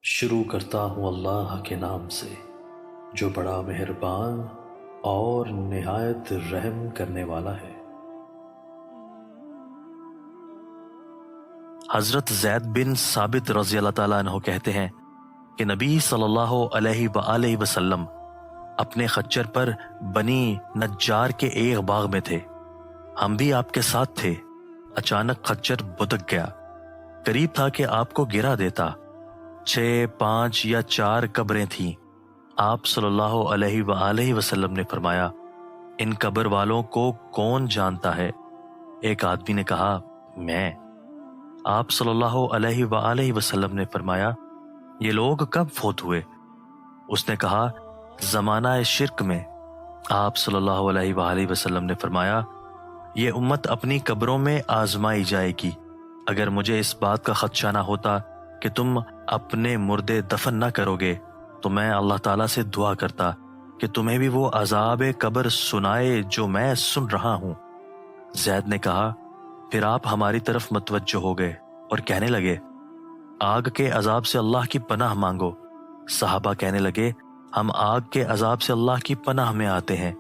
شروع کرتا ہوں اللہ کے نام سے جو بڑا مہربان اور نہایت رحم کرنے والا ہے۔ حضرت زید بن ثابت رضی اللہ تعالیٰ عنہ کہتے ہیں کہ نبی صلی اللہ علیہ وآلہ وسلم اپنے خچر پر بنی نجار کے ایک باغ میں تھے، ہم بھی آپ کے ساتھ تھے۔ اچانک خچر بھٹک گیا، قریب تھا کہ آپ کو گرا دیتا۔ 6، 5 یا 4 قبریں تھیں۔ آپ صلی اللہ علیہ وآلہ وسلم نے فرمایا، ان قبر والوں کو کون جانتا ہے؟ ایک آدمی نے کہا، میں۔ آپ صلی اللہ علیہ وآلہ وسلم نے فرمایا، یہ لوگ کب فوت ہوئے؟ اس نے کہا، زمانہ شرک میں۔ آپ صلی اللہ علیہ وآلہ وسلم نے فرمایا، یہ امت اپنی قبروں میں آزمائی جائے گی۔ اگر مجھے اس بات کا خدشہ نہ ہوتا کہ تم اپنے مردے دفن نہ کرو گے تو میں اللہ تعالیٰ سے دعا کرتا کہ تمہیں بھی وہ عذاب قبر سنائے جو میں سن رہا ہوں۔ زید نے کہا، پھر آپ ہماری طرف متوجہ ہو گئے اور کہنے لگے، آگ کے عذاب سے اللہ کی پناہ مانگو۔ صحابہ کہنے لگے، ہم آگ کے عذاب سے اللہ کی پناہ میں آتے ہیں۔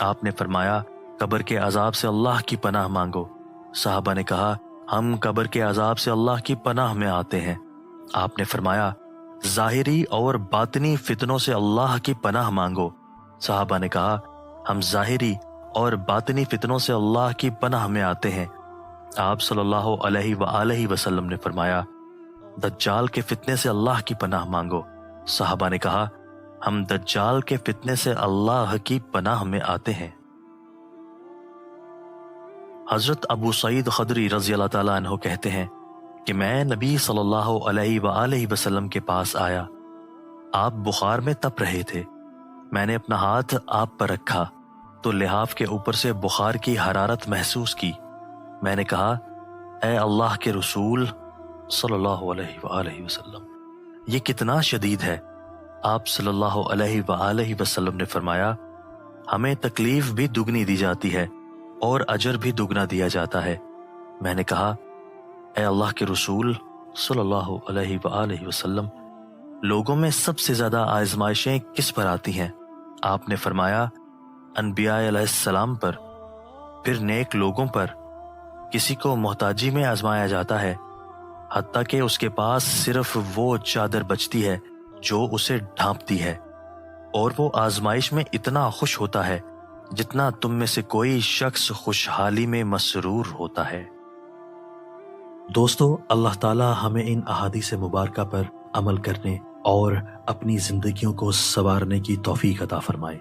آپ نے فرمایا، قبر کے عذاب سے اللہ کی پناہ مانگو۔ صحابہ نے کہا، ہم قبر کے عذاب سے اللہ کی پناہ میں آتے ہیں۔ آپ نے فرمایا، ظاہری اور باطنی فتنوں سے اللہ کی پناہ مانگو۔ صحابہ نے کہا، ہم ظاہری اور باطنی فتنوں سے اللہ کی پناہ میں آتے ہیں۔ آپ صلی اللہ علیہ وآلہ وسلم نے فرمایا، دجال کے فتنے سے اللہ کی پناہ مانگو۔ صحابہ نے کہا، ہم دجال کے فتنے سے اللہ کی پناہ میں آتے ہیں۔ حضرت ابو سعید خدری رضی اللہ تعالیٰ عنہ کہتے ہیں کہ میں نبی صلی اللہ علیہ وآلہ وسلم کے پاس آیا، آپ بخار میں تپ رہے تھے۔ میں نے اپنا ہاتھ آپ پر رکھا تو لحاف کے اوپر سے بخار کی حرارت محسوس کی۔ میں نے کہا، اے اللہ کے رسول صلی اللہ علیہ وآلہ وسلم، یہ کتنا شدید ہے؟ آپ صلی اللہ علیہ وآلہ وسلم نے فرمایا، ہمیں تکلیف بھی دگنی دی جاتی ہے اور اجر بھی دگنا دیا جاتا ہے۔ میں نے کہا، اے اللہ کے رسول صلی اللہ علیہ وآلہ وسلم، لوگوں میں سب سے زیادہ آزمائشیں کس پر آتی ہیں؟ آپ نے فرمایا، انبیاء علیہ السلام پر، پھر نیک لوگوں پر۔ کسی کو محتاجی میں آزمایا جاتا ہے، حتیٰ کہ اس کے پاس صرف وہ چادر بچتی ہے جو اسے ڈھانپتی ہے، اور وہ آزمائش میں اتنا خوش ہوتا ہے جتنا تم میں سے کوئی شخص خوشحالی میں مسرور ہوتا ہے۔ دوستو، اللہ تعالی ہمیں ان احادیث مبارکہ پر عمل کرنے اور اپنی زندگیوں کو سنوارنے کی توفیق عطا فرمائے۔